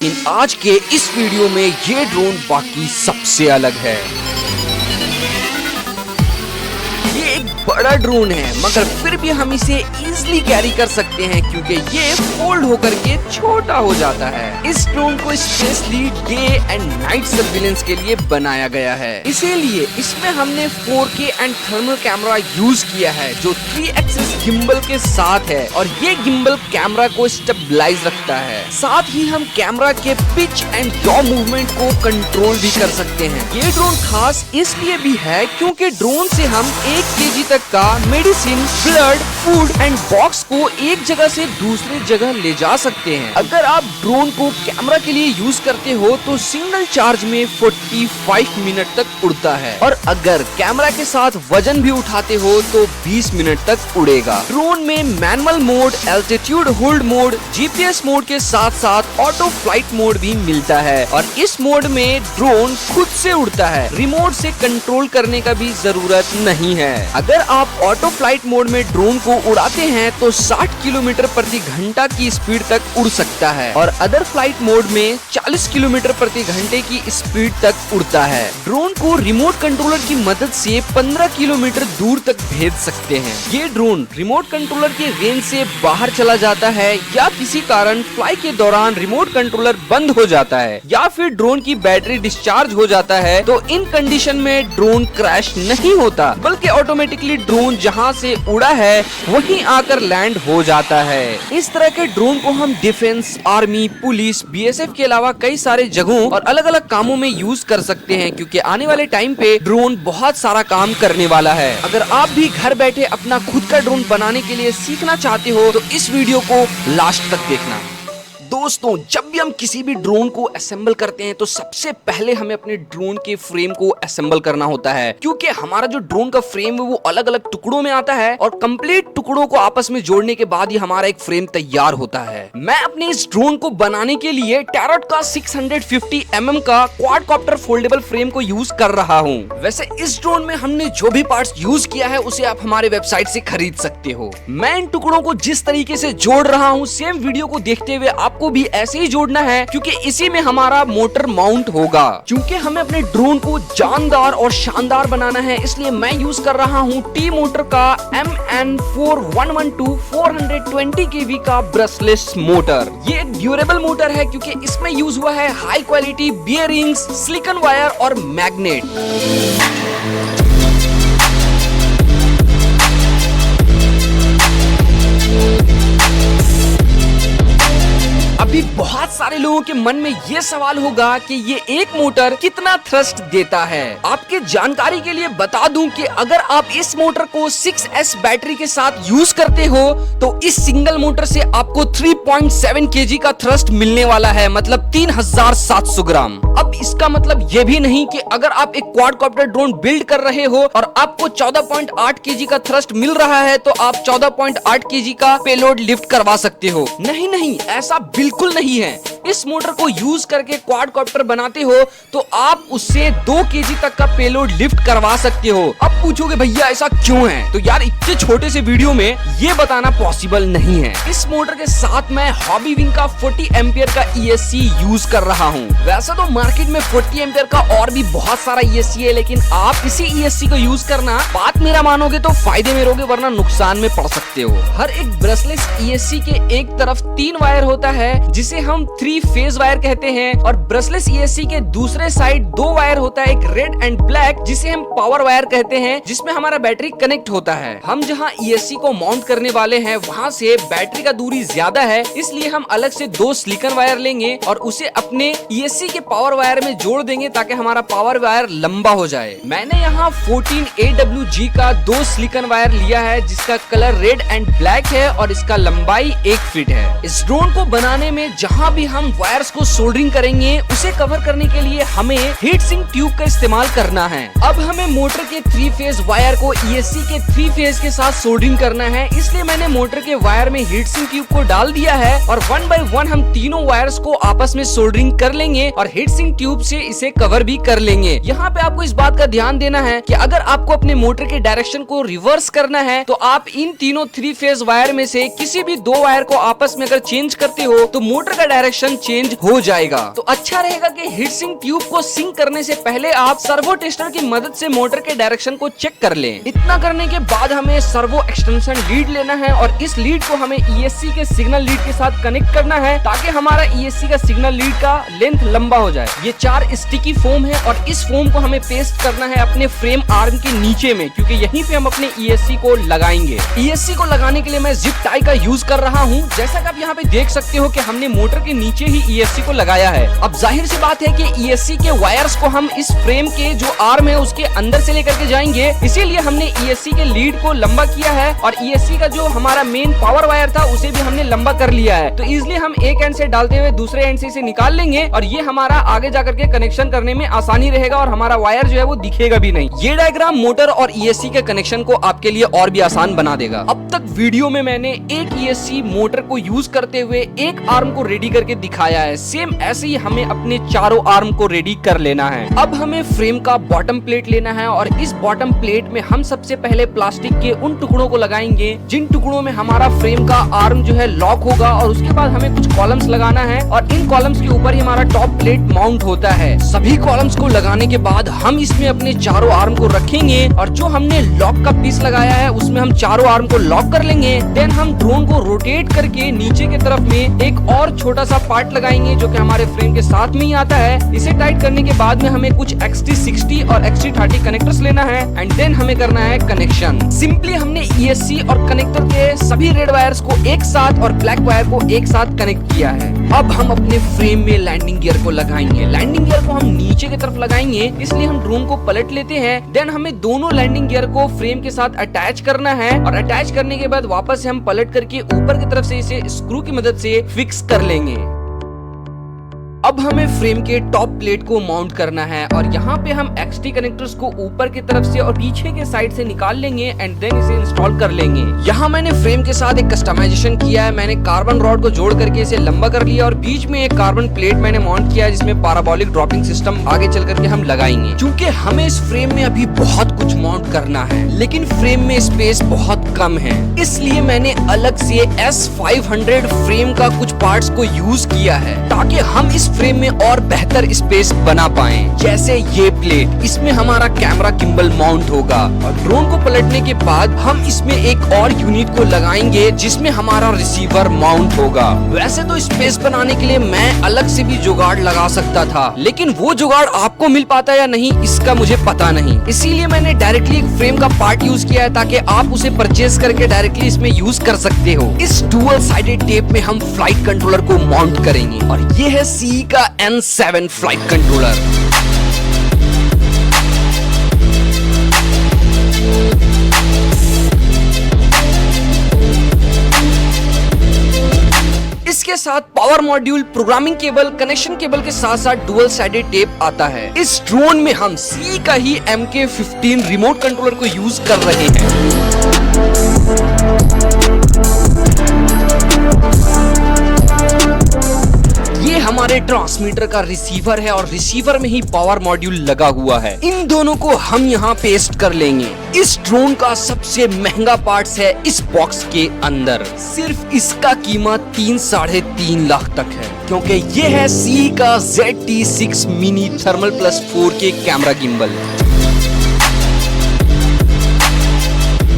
लेकिन आज के इस वीडियो में ये ड्रोन बाकी सबसे अलग है। ये एक बड़ा ड्रोन है मगर फिर भी हम इसे इजीली कैरी कर सकते हैं क्योंकि ये फोल्ड होकर के छोटा हो जाता है। इस ड्रोन को specially day and night surveillance के लिए बनाया गया है, इसीलिए इसमें हमने 4K and thermal camera use किया है जो 3 एक्सिस गिम्बल के साथ है और ये गिम्बल कैमरा को स्टेबलाइज रखता है। साथ ही हम कैमरा के पिच एंड जॉ मूवमेंट को कंट्रोल भी कर सकते हैं। ये ड्रोन खास इसलिए भी है क्योंकि ड्रोन से हम 1 kg तक का medicine, blood, food and box को एक जगह से दूसरी जगह ले जा सकते हैं। अगर आप ड्रोन को कैमरा के लिए यूज करते हो तो सिंगल चार्ज में 45 मिनट तक उड़ता है और अगर कैमरा के साथ वजन भी उठाते हो तो 20 मिनट तक उड़ेगा। ड्रोन में manual mode, altitude hold mode, GPS mode के साथ साथ ऑटो फ्लाइट मोड भी मिलता है और इस मोड में ड्रोन खुद से उड़ता है, रिमोट से कंट्रोल करने का भी जरूरत नहीं है। अगर आप ऑटो फ्लाइट मोड में ड्रोन को उड़ाते हैं तो 60 किलोमीटर प्रति घंटा की स्पीड तक उड़ सकता है और अदर फ्लाइट मोड में 40 किलोमीटर प्रति घंटे की स्पीड तक उड़ता है। ड्रोन को रिमोट कंट्रोलर की मदद से 15 किलोमीटर दूर तक भेज सकते हैं। ये ड्रोन रिमोट कंट्रोलर के रेंज से बाहर चला जाता है या किसी कारण फ्लाई के दौरान रिमोट कंट्रोलर बंद हो जाता है या फिर ड्रोन की बैटरी डिस्चार्ज हो जाता है तो इन कंडीशन में ड्रोन क्रैश नहीं होता बल्कि ऑटोमेटिकली ड्रोन जहां से उड़ा है वहीं आकर लैंड हो जाता है। इस तरह के ड्रोन को हम डिफेंस, आर्मी, पुलिस, BSF के अलावा कई सारे जगहों और अलग अलग कामों में यूज कर सकते हैं क्योंकि आने वाले टाइम पे ड्रोन बहुत सारा काम करने वाला है। अगर आप भी घर बैठे अपना खुद का ड्रोन बनाने के लिए सीखना चाहते हो तो इस वीडियो को लास्ट तक देखना। दोस्तों, जब भी हम किसी भी ड्रोन को असेंबल करते हैं तो सबसे पहले हमें अपने ड्रोन के फ्रेम को असेंबल करना होता है क्योंकि हमारा जो ड्रोन का फ्रेम है वो अलग अलग टुकड़ों में आता है और कंप्लीट टुकड़ों को आपस में जोड़ने के बाद ही हमारा एक फ्रेम तैयार होता है। मैं अपने इस ड्रोन को बनाने के लिए टैरोट का 650 mm का क्वाडकॉप्टर फोल्डेबल फ्रेम को यूज कर रहा हूँ। वैसे इस ड्रोन में हमने जो भी पार्ट्स यूज किया है उसे आप हमारे वेबसाइट से खरीद सकते हो। मैं इन टुकड़ों को जिस तरीके से जोड़ रहा हूँ सेम वीडियो को देखते हुए आपको भी ऐसे ही जोड़ना है क्योंकि इसी में हमारा मोटर माउंट होगा। क्योंकि हमें अपने ड्रोन को जानदार और शानदार बनाना है इसलिए मैं यूज कर रहा हूँ टी मोटर का MN4112 420 kV का ब्रशलेस मोटर। ये एक ड्यूरेबल मोटर है क्योंकि इसमें यूज हुआ है high quality bearings, silicon wire और मैग्नेट। अभी बहुत सारे लोगों के मन में ये सवाल होगा कि ये एक मोटर कितना थ्रस्ट देता है। आपके जानकारी के लिए बता दूं कि अगर आप इस मोटर को 6S बैटरी के साथ यूज करते हो तो इस सिंगल मोटर से आपको 3.7 kg का थ्रस्ट मिलने वाला है, मतलब 3700 ग्राम। अब इसका मतलब ये भी नहीं कि अगर आप एक क्वाडकॉप्टर ड्रोन बिल्ड कर रहे हो और आपको 14.8 kg का थ्रस्ट मिल रहा है तो आप 14.8 kg का पेलोड लिफ्ट करवा सकते हो। नहीं, ऐसा बिल्कुल नहीं है। इस मोटर को यूज करके क्वाडकॉप्टर बनाते हो तो आप उससे 2 kg तक का पेलोड लिफ्ट करवा सकते हो। अब पूछोगे भैया ऐसा क्यों है? तो यार इतने छोटे से वीडियो में ये बताना पॉसिबल नहीं है। इस मोटर के साथ मैं हॉबी विंग का 40 एम्पियर का ESC यूज कर रहा हूँ। वैसे तो मार्केट में 40 एम्पियर का और भी बहुत सारा ESC है लेकिन आप इसी ESC को यूज करना। बात मेरा मानोगे तो फायदे में रहोगे वरना नुकसान में पड़ सकते हो। हर एक ब्रशलेस ESC के एक तरफ 3 वायर होता है जिसे हम 3 फेज वायर कहते हैं और ब्रशलेस ESC के दूसरे साइड 2 वायर होता है, एक रेड एंड ब्लैक जिसे हम पावर वायर कहते हैं जिसमें हमारा बैटरी कनेक्ट होता है। हम जहां ESC को माउंट करने वाले हैं वहां से बैटरी का दूरी ज्यादा है इसलिए हम अलग से 2 सिलिकॉन वायर लेंगे और उसे अपने ESC के पावर वायर में जोड़ देंगे ताकि हमारा पावर वायर लंबा हो जाए। मैंने यहाँ 14 AWG का 2 सिलिकॉन वायर लिया है जिसका कलर रेड एंड ब्लैक है और इसका लंबाई 1 फीट है। इस ड्रोन को बनाने में जहाँ भी हम वायर्स को सोल्डरिंग करेंगे उसे कवर करने के लिए हमें हीट सिंक ट्यूब का इस्तेमाल करना है। अब हमें मोटर के 3 फेज वायर को ESC के 3 फेज के साथ सोल्डरिंग करना है इसलिए मैंने मोटर के वायर में हीट सिंक ट्यूब को डाल दिया है और 1 बाय 1 हम तीनों वायर्स को आपस में सोल्डरिंग कर लेंगे और हीट सिंक ट्यूब से इसे कवर भी कर लेंगे। यहाँ पे आपको इस बात का ध्यान देना है कि अगर आपको अपने मोटर के डायरेक्शन को रिवर्स करना है तो आप इन तीनों 3 फेज वायर में से किसी भी 2 वायर को आपस में अगर चेंज करते हो तो मोटर का डायरेक्शन चेंज हो जाएगा। तो अच्छा रहेगा कि हीट सिंक ट्यूब को सिंक करने से पहले आप सर्वो टेस्टर की मदद से मोटर के डायरेक्शन को चेक कर लें। इतना करने के बाद हमें सर्वो एक्सटेंशन लीड लेना है और इस लीड को हमें ESC के सिग्नल लीड के साथ कनेक्ट करना है ताकि हमारा ESC का सिग्नल लीड का लेंथ लंबा हो जाए। ये 4 स्टिकी फोम है और इस फोम को हमें पेस्ट करना है अपने फ्रेम आर्म के नीचे में, क्योंकि यहीं पे हम अपने ESC को लगाएंगे। ESC को लगाने के लिए मैं जिप टाई का यूज कर रहा हूँ। जैसा कि आप यहाँ पे देख सकते हो कि हमने मोटर के नीचे ही ESC को लगाया है। अब जाहिर सी बात है कि ESC के वायर्स को हम इस फ्रेम के जो आर्म है उसके अंदर से लेकर के जाएंगे, इसीलिए हमने ESC के लीड को लंबा किया है और ESC का जो हमारा मेन पावर वायर था उसे भी हमने लंबा कर लिया है। तो इजिली हम एक एंड से डालते हुए दूसरे एंड से इसे निकाल लेंगे और ये हमारा आगे जाकर के कनेक्शन करने में आसानी रहेगा और हमारा वायर जो है वो दिखेगा भी नहीं। ये डायग्राम मोटर और ESC के कनेक्शन को आपके लिए और भी आसान बना देगा। अब तक वीडियो में मैंने एक ESC मोटर को यूज करते हुए एक आर्म को रेडी करके दिखाया है। सेम ऐसे ही हमें अपने चारों आर्म को रेडी कर लेना है। अब हमें फ्रेम का बॉटम प्लेट लेना है और इस बॉटम प्लेट में हम सबसे पहले प्लास्टिक के उन टुकड़ों को लगाएंगे जिन टुकड़ों में हमारा फ्रेम का आर्म जो है लॉक होगा और उसके बाद हमें कुछ कॉलम्स लगाना है और इन कॉलम्स के ऊपर ही हमारा टॉप प्लेट माउंट होता है। सभी कॉलम्स को लगाने के बाद हम इसमें अपने चारों आर्म को रखेंगे और जो हमने लॉक का पीस लगाया है उसमें हम चारों आर्म को लॉक कर लेंगे। देन हम ड्रोन को रोटेट करके नीचे की तरफ में एक और छोटा सा पार्ट लगाएंगे जो कि हमारे फ्रेम के साथ में ही आता है। इसे टाइट करने के बाद में हमें कुछ XT60 और XT30 कनेक्टर्स लेना है एंड देन हमें करना है कनेक्शन। सिंपली हमने ESC और कनेक्टर के सभी रेड वायर्स को एक साथ और ब्लैक वायर को एक साथ कनेक्ट किया है। अब हम अपने फ्रेम में लैंडिंग गियर को लगाएंगे। लैंडिंग गियर को हम नीचे की तरफ लगाएंगे, इसलिए हम ड्रोन को पलट लेते हैं। देन हमें दोनों लैंडिंग गियर को फ्रेम के साथ अटैच करना है और अटैच करने के बाद वापस से हम पलट करके ऊपर की तरफ से इसे स्क्रू की मदद से फिक्स कर लेंगे। अब हमें फ्रेम के टॉप प्लेट को माउंट करना है और यहाँ पे हम XT कनेक्टर्स को ऊपर की तरफ से और पीछे के साइड से निकाल लेंगे एंड देन इसे इंस्टॉल कर लेंगे। यहाँ मैंने फ्रेम के साथ एक कस्टमाइजेशन किया है। मैंने कार्बन रॉड को जोड़ करके इसे लंबा कर लिया और बीच में एक कार्बन प्लेट मैंने माउंट किया है जिसमें पैराबोलिक ड्रॉपिंग सिस्टम आगे चल करके हम लगाएंगे। क्योंकि हमें इस फ्रेम में अभी बहुत कुछ माउंट करना है लेकिन फ्रेम में स्पेस बहुत कम है, इसलिए मैंने अलग से S500 फ्रेम का कुछ पार्ट्स को यूज किया है ताकि हम इस फ्रेम में और बेहतर स्पेस बना पाएं। जैसे ये प्लेट, इसमें हमारा कैमरा गिम्बल माउंट होगा और ड्रोन को पलटने के बाद हम इसमें एक और यूनिट को लगाएंगे जिसमें हमारा रिसीवर माउंट होगा। वैसे तो स्पेस बनाने के लिए मैं अलग से भी जुगाड़ लगा सकता था, लेकिन वो जुगाड़ आपको मिल पाता या नहीं इसका मुझे पता नहीं, इसीलिए मैंने डायरेक्टली एक फ्रेम का पार्ट यूज किया है ताकि आप उसे परचेज करके डायरेक्टली इसमें यूज कर सकते हो। इस डुअल साइडेड टेप में हम फ्लाइट कंट्रोलर को माउंट करेंगे और ये है CE का N7 फ्लाइट कंट्रोलर। इसके साथ power module, programming cable, connection cable के साथ साथ डुअल साइडेड टेप आता है। इस ड्रोन में हम CE का ही MK15 रिमोट कंट्रोलर को यूज कर रहे हैं। ये हमारे ट्रांसमीटर का रिसीवर है और रिसीवर में ही पावर मॉड्यूल लगा हुआ है। इन दोनों को हम यहाँ पेस्ट कर लेंगे। इस ड्रोन का सबसे महंगा पार्ट्स है इस बॉक्स के अंदर। सिर्फ इसका कीमत 3-3.5 लाख तक है क्योंकि ये है CE का ZT6 mini thermal plus 4K camera gimbal.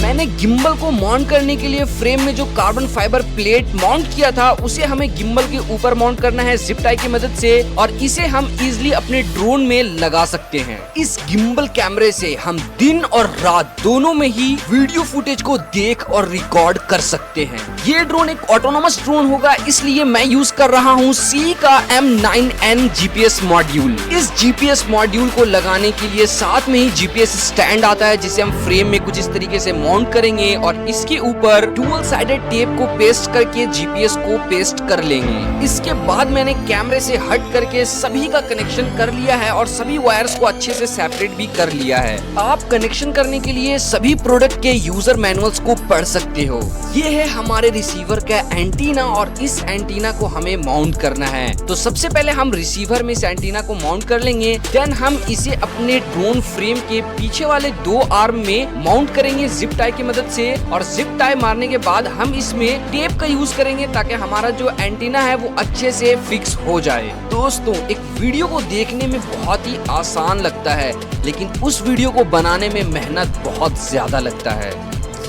मैंने गिम्बल को माउंट करने के लिए फ्रेम में जो कार्बन फाइबर प्लेट माउंट किया था उसे हमें गिम्बल के ऊपर माउंट करना है जिप टाई की मदद से और इसे हम इजीली अपने ड्रोन में लगा सकते हैं। इस गिम्बल कैमरे से हम दिन और रात दोनों में ही वीडियो फुटेज को देख और रिकॉर्ड कर सकते हैं। ये ड्रोन एक ऑटोनोमस ड्रोन होगा, इसलिए मैं यूज कर रहा हूँ CE का M9N GPS मॉड्यूल। इस GPS मॉड्यूल को लगाने के लिए साथ में ही GPS स्टैंड आता है जिसे हम फ्रेम में कुछ इस तरीके से माउंट करेंगे और इसके ऊपर डुअल साइडेड टेप को पेस्ट करके GPS को पेस्ट कर लेंगे। इसके बाद मैंने कैमरे से हट करके सभी का कनेक्शन कर लिया है और सभी वायर्स को अच्छे से सेपरेट भी कर लिया है। आप कनेक्शन करने के लिए सभी प्रोडक्ट के यूजर मैनुअल्स को पढ़ सकते हो। ये है हमारे रिसीवर का एंटीना और इस एंटीना को हमें माउंट करना है। तो सबसे पहले हम रिसीवर में इस एंटीना को माउंट कर लेंगे, देन हम इसे अपने ड्रोन फ्रेम के पीछे वाले 2 आर्म में माउंट करेंगे जिप टाई की मदद से और जिप टाई मारने के बाद हम इसमें टेप का यूज करेंगे ताकि हमारा जो एंटीना है वो अच्छे से फिक्स हो जाए। दोस्तों, एक वीडियो को देखने में बहुत ही आसान लगता है, लेकिन उस वीडियो को बनाने में मेहनत बहुत ज्यादा लगता है।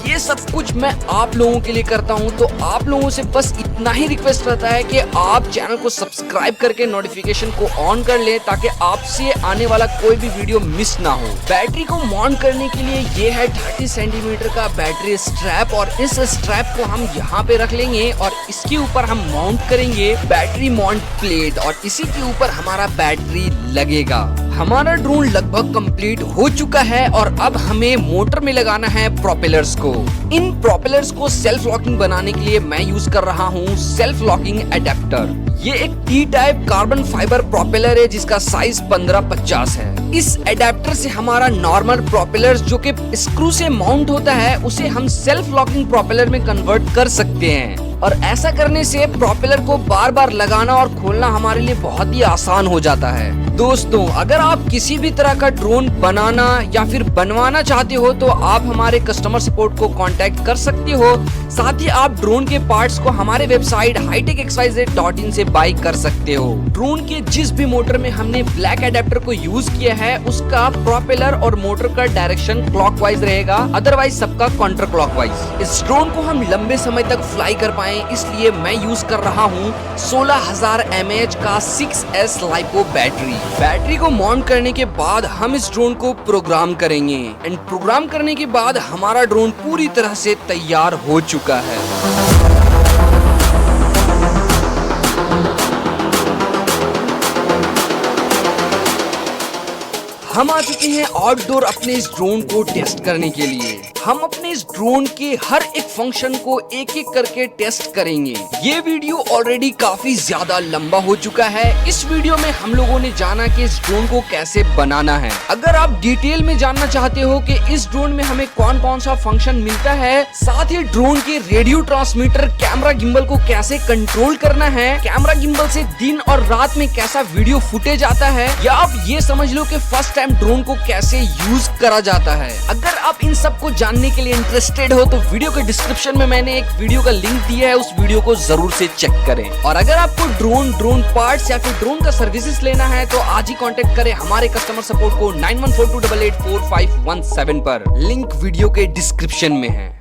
ये सब कुछ मैं आप लोगों के लिए करता हूँ, तो आप लोगों से बस इतना ही रिक्वेस्ट रहता है कि आप चैनल को सब्सक्राइब करके नोटिफिकेशन को ऑन कर लें ताकि आपसे आने वाला कोई भी वीडियो मिस ना हो। बैटरी को माउंट करने के लिए ये है 30 सेंटीमीटर का बैटरी स्ट्रैप और इस स्ट्रैप को हम यहाँ पे रख लेंगे और इसके ऊपर हम माउंट करेंगे बैटरी माउंट प्लेट और इसी के ऊपर हमारा बैटरी लगेगा। हमारा ड्रोन लगभग कंप्लीट हो चुका है और अब हमें मोटर में लगाना है प्रोपेलर्स को। इन प्रोपेलर्स को सेल्फ लॉकिंग बनाने के लिए मैं यूज कर रहा हूँ सेल्फ लॉकिंग एडेप्टर। ये एक T type carbon fibre propeller है जिसका साइज 15-50 है। इस एडेप्टर से हमारा नॉर्मल प्रोपेलर जो कि स्क्रू से माउंट होता है उसे हम सेल्फ लॉकिंग प्रोपेलर में कन्वर्ट कर सकते हैं और ऐसा करने से प्रोपेलर को बार बार लगाना और खोलना हमारे लिए बहुत ही आसान हो जाता है। दोस्तों, अगर आप किसी भी तरह का ड्रोन बनाना या फिर बनवाना चाहते हो तो आप हमारे कस्टमर सपोर्ट को कांटेक्ट कर सकते हो। साथ ही आप ड्रोन के पार्ट्स को हमारे वेबसाइट hitechxyz.in से बाय कर सकते हो। ड्रोन के जिस भी मोटर में हमने ब्लैक एडेप्टर को यूज किया है उसका प्रोपेलर और मोटर का डायरेक्शन क्लॉकवाइज रहेगा, अदरवाइज सबका काउंटर क्लॉकवाइज। इस ड्रोन को हम लंबे समय तक फ्लाई कर पाए इसलिए मैं यूज कर रहा हूँ 16,000 mAh का 6S LiPo बैटरी को माउंट करने के बाद हम इस ड्रोन को प्रोग्राम करेंगे एंड प्रोग्राम करने के बाद हमारा ड्रोन पूरी तरह से तैयार हो चुका है। हम आ चुके हैं आउटडोर अपने इस ड्रोन को टेस्ट करने के लिए। हम अपने इस ड्रोन के हर एक फंक्शन को एक एक करके टेस्ट करेंगे। ये वीडियो ऑलरेडी काफी ज्यादा लंबा हो चुका है। इस वीडियो में हम लोगों ने जाना कि इस ड्रोन को कैसे बनाना है। अगर आप डिटेल में जानना चाहते हो कि इस ड्रोन में हमें कौन कौन सा फंक्शन मिलता है, साथ ही ड्रोन के रेडियो ट्रांसमीटर कैमरा गिम्बल को कैसे कंट्रोल करना है, कैमरा गिम्बल से दिन और रात में कैसा वीडियो फुटेज आता है, या आप ये समझ लो कि फर्स्ट टाइम ड्रोन को कैसे यूज करा जाता है। अगर आप इन सब को जानने के लिए इंटरेस्टेड हो तो वीडियो के डिस्क्रिप्शन में मैंने एक वीडियो का लिंक दिया है, उस वीडियो को जरूर से चेक करें। और अगर आपको ड्रोन पार्ट्स या फिर ड्रोन का सर्विसेज लेना है तो आज ही कांटेक्ट करें हमारे कस्टमर सपोर्ट को 9142884517 पर। लिंक वीडियो के डिस्क्रिप्शन में है।